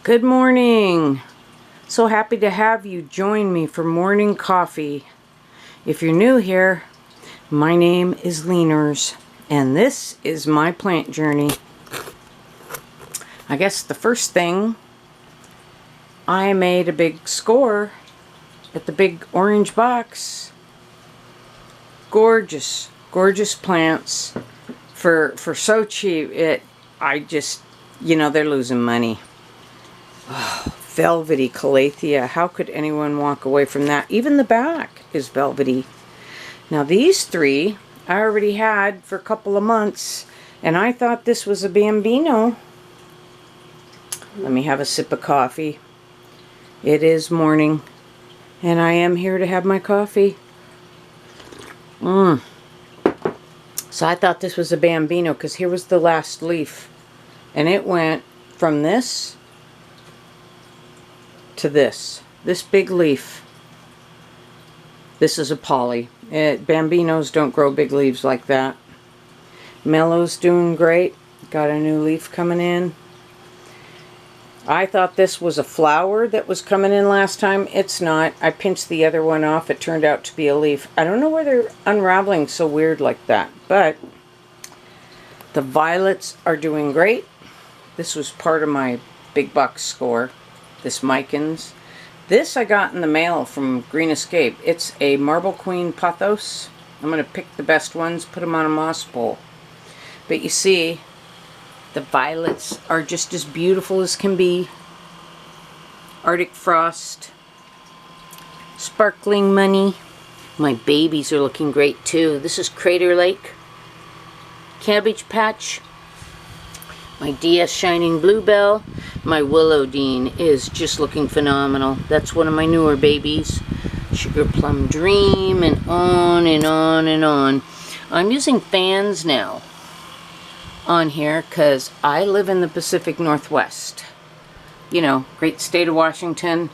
Good morning. So happy to have you join me for morning coffee. If you're new here, my name is Leaners, and this is my plant journey. I guess the first thing, I made a big score at the big orange box. Gorgeous, gorgeous plants for so cheap. They're losing money. Oh, velvety calathea. How could anyone walk away from that? Even the back is velvety. Now these three I already had for a couple of months, and I thought this was a bambino. Let me have a sip of coffee. It is morning, and I am here to have my coffee. So I thought this was a bambino because here was the last leaf, and it went from this to this big leaf. This is a poly. Bambinos don't grow big leaves like that. Mellow's doing great. Got a new leaf coming in. I thought this was a flower that was coming in last time. It's not. I pinched the other one off. It turned out to be a leaf. I don't know why they're unraveling so weird like that, but the violets are doing great. This was part of my big box score. This Micans. This I got in the mail from Green Escape. It's a Marble Queen pothos. I'm going to pick the best ones, put them on a moss pole. But you see, the violets are just as beautiful as can be. Arctic Frost. Sparkling Money. My babies are looking great too. This is Crater Lake. Cabbage Patch. My DS Shining Bluebell. My Willow Dean is just looking phenomenal. That's one of my newer babies. Sugar Plum Dream, and on and on and on. I'm using fans now on here because I live in the Pacific Northwest. You know, great state of Washington,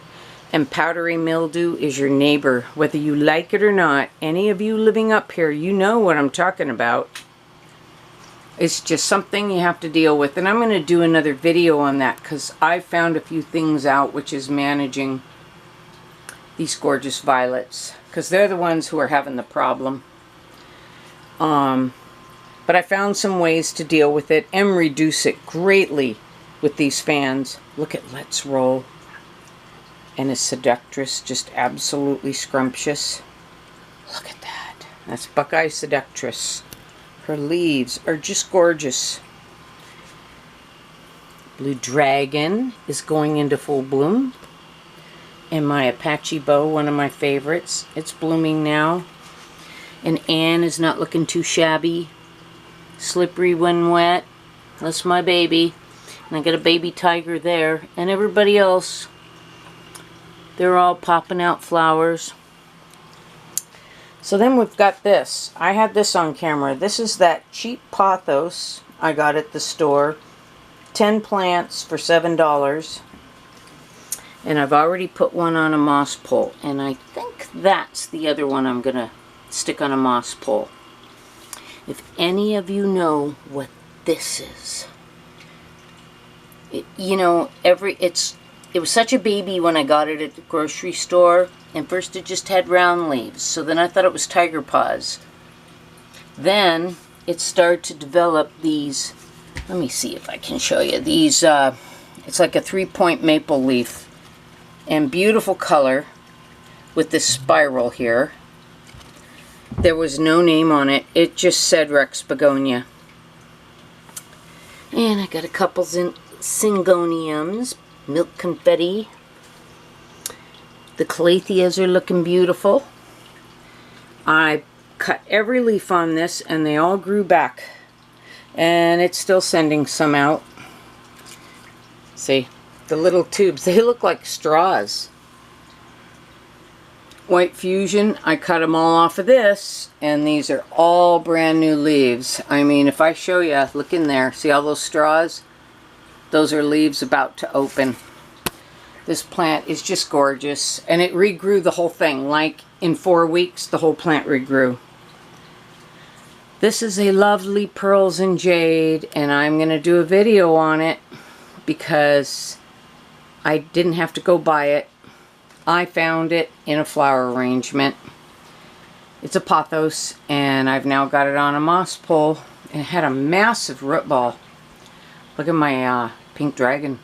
and powdery mildew is your neighbor. Whether you like it or not, any of you living up here, you know what I'm talking about. It's just something you have to deal with, and I'm going to do another video on that because I found a few things out, which is managing these gorgeous violets, because they're the ones who are having the problem. But I found some ways to deal with it and reduce it greatly with these fans. Look at Let's Roll, and a Seductress, just absolutely scrumptious. Look at that. That's Buckeye Seductress. Her leaves are just gorgeous. Blue Dragon is going into full bloom. And my Apache Bow, one of my favorites. It's blooming now. And Anne is not looking too shabby. Slippery when wet. That's my baby. And I got a baby tiger there. And everybody else, they're all popping out flowers. So then we've got this. I had this on camera. This is that cheap pothos I got at the store. 10 plants for $7. And I've already put one on a moss pole. And I think that's the other one I'm going to stick on a moss pole. If any of you know what this is. It was such a baby when I got it at the grocery store. And first it just had round leaves, so then I thought it was tiger paws. Then it started to develop these, let me see if I can show you, these, it's like a 3-point maple leaf. And beautiful color with this spiral here. There was no name on it, it just said Rex Begonia. And I got a couple Syngoniums, Milk Confetti. The calatheas are looking beautiful. I cut every leaf on this and they all grew back. And it's still sending some out. See, the little tubes, they look like straws. White Fusion, I cut them all off of this, and these are all brand new leaves. I mean, if I show you, look in there, see all those straws? Those are leaves about to open. This plant is just gorgeous, and it regrew the whole thing. Like in 4 weeks, the whole plant regrew. This is a lovely Pearls and Jade, and I'm going to do a video on it because I didn't have to go buy it. I found it in a flower arrangement. It's a pothos, and I've now got it on a moss pole. And it had a massive root ball. Look at my pink dragon.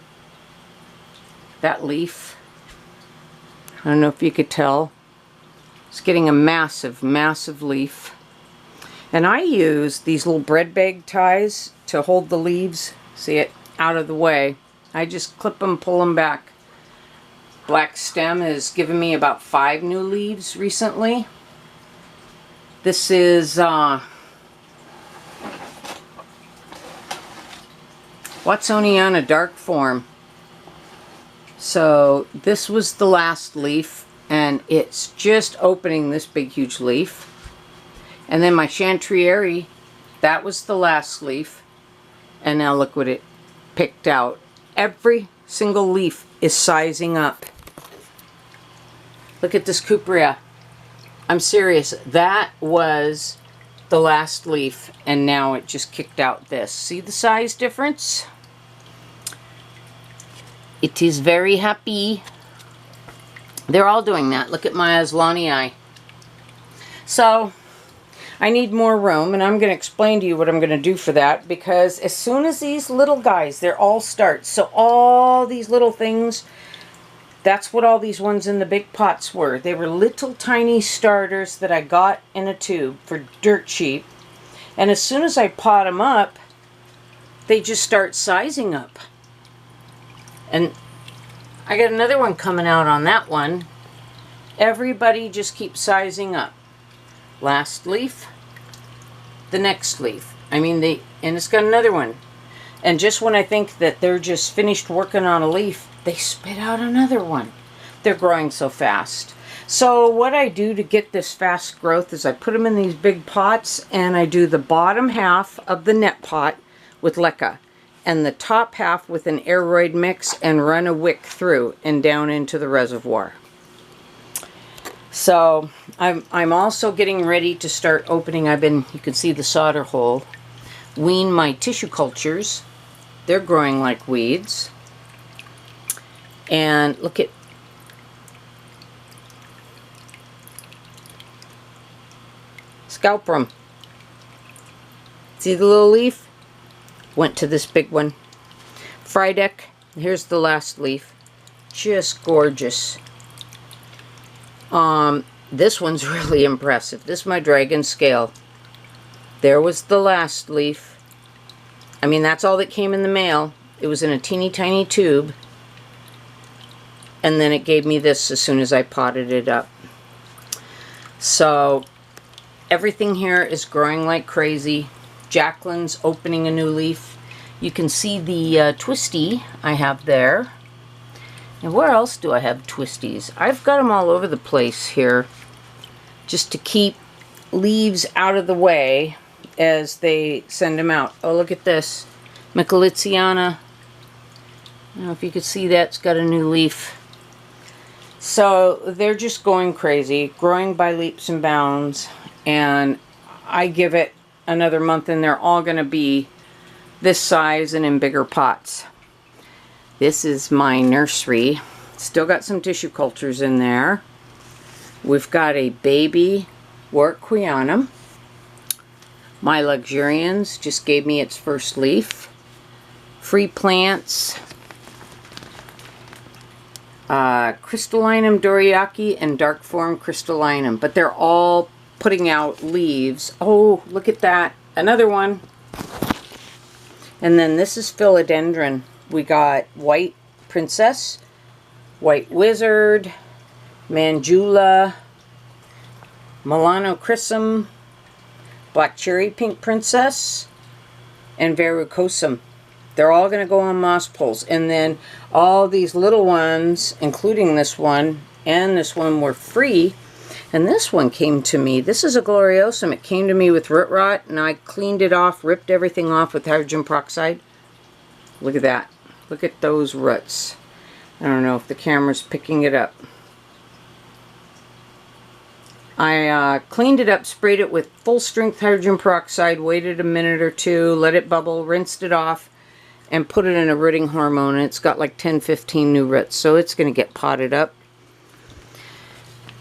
That leaf, I don't know if you could tell, it's getting a massive, massive leaf. And I use these little bread bag ties to hold the leaves, see it, out of the way. I just clip them, pull them back. Black stem has given me about 5 new leaves recently. This is Watsoniana dark form. So this was the last leaf, and it's just opening this big huge leaf. And then my chantrieri, that was the last leaf, and now look what it picked out. Every single leaf is sizing up. Look at this cuprea. I'm serious, that was the last leaf, and now it just kicked out this. See the size difference? It is very happy. They're all doing that. Look at my Aslanii. So, I need more room, and I'm going to explain to you what I'm going to do for that, because as soon as these little guys, they're all starts. So all these little things, that's what all these ones in the big pots were. They were little tiny starters that I got in a tube for dirt cheap. And as soon as I pot them up, they just start sizing up. And I got another one coming out on that one. Everybody just keeps sizing up. Last leaf, the next leaf. I mean, and it's got another one. And just when I think that they're just finished working on a leaf, they spit out another one. They're growing so fast. So what I do to get this fast growth is I put them in these big pots, and I do the bottom half of the net pot with leca, and the top half with an aeroid mix, and run a wick through and down into the reservoir. So I'm also getting ready to start opening. You can see the solder hole. Wean my tissue cultures. They're growing like weeds. And look at, scalprum. See the little leaf? Went to this big one. Frydek, here's the last leaf. Just gorgeous. This one's really impressive. This is my dragon scale. There was the last leaf. I mean, that's all that came in the mail. It was in a teeny tiny tube. And then it gave me this as soon as I potted it up. So, everything here is growing like crazy. Jacqueline's opening a new leaf. You can see the twisty I have there. And where else do I have twisties? I've got them all over the place here, just to keep leaves out of the way as they send them out. Oh, look at this. Michelitziana. I don't know if you could see that. It's got a new leaf. So they're just going crazy, growing by leaps and bounds. And I give it another month and they're all going to be this size and in bigger pots. This is my nursery. Still got some tissue cultures in there. We've got a baby Warwickwianum. My Luxurians just gave me its first leaf. Free plants. Crystallinum Doriaki and Dark Form Crystallinum. But they're all putting out leaves. Oh, look at that. Another one. And then this is Philodendron. We got White Princess, White Wizard, Manjula, Milano Chrysum, Black Cherry Pink Princess, and Verrucosum. They're all going to go on moss poles. And then all these little ones, including this one and this one, were free. And this one came to me. This is a Gloriosum. It came to me with root rot, and I cleaned it off, ripped everything off with hydrogen peroxide. Look at that. Look at those roots. I don't know if the camera's picking it up. I cleaned it up, sprayed it with full strength hydrogen peroxide, waited a minute or two, let it bubble, rinsed it off, and put it in a rooting hormone, and it's got like 10-15 new roots, so it's going to get potted up.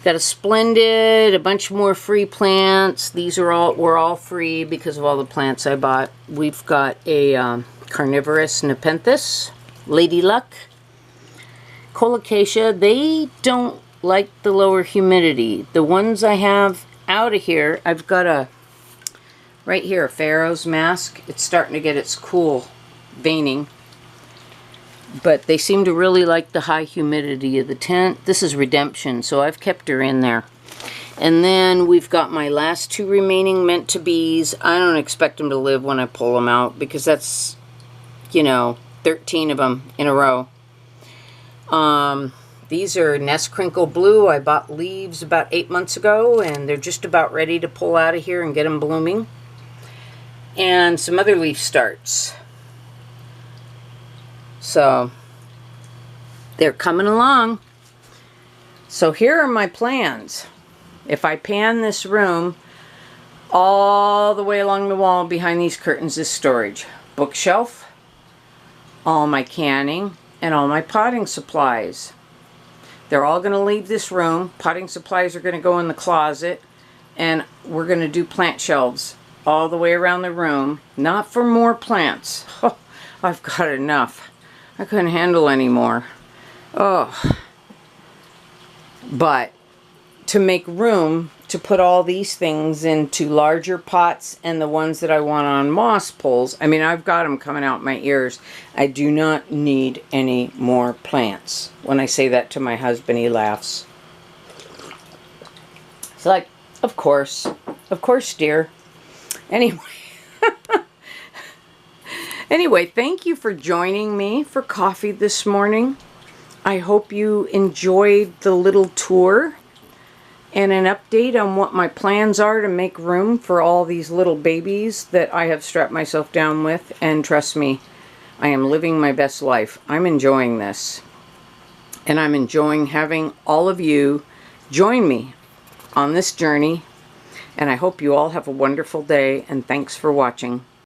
Got a splendid, a bunch more free plants. These were all free because of all the plants I bought. We've got a carnivorous nepenthes, lady luck, colocasia. They don't like the lower humidity. The ones I have out of here, I've got a, right here, a Pharaoh's mask. It's starting to get its cool veining. But they seem to really like the high humidity of the tent. This is Redemption, so I've kept her in there. And then we've got my last 2 remaining meant-to-be's. I don't expect them to live when I pull them out, because that's, you know, 13 of them in a row. These are Nest Crinkle Blue. I bought leaves about 8 months ago, and they're just about ready to pull out of here and get them blooming. And some other leaf starts. So, they're coming along. So here are my plans. If I pan this room, all the way along the wall behind these curtains is storage. Bookshelf, all my canning, and all my potting supplies. They're all going to leave this room. Potting supplies are going to go in the closet. And we're going to do plant shelves all the way around the room. Not for more plants. Oh, I've got enough. I couldn't handle anymore. Oh. But to make room to put all these things into larger pots and the ones that I want on moss poles, I mean, I've got them coming out my ears. I do not need any more plants. When I say that to my husband, he laughs. It's like, of course, dear. Anyway. Anyway, thank you for joining me for coffee this morning. I hope you enjoyed the little tour and an update on what my plans are to make room for all these little babies that I have strapped myself down with. And trust me, I am living my best life. I'm enjoying this. And I'm enjoying having all of you join me on this journey. And I hope you all have a wonderful day, and thanks for watching.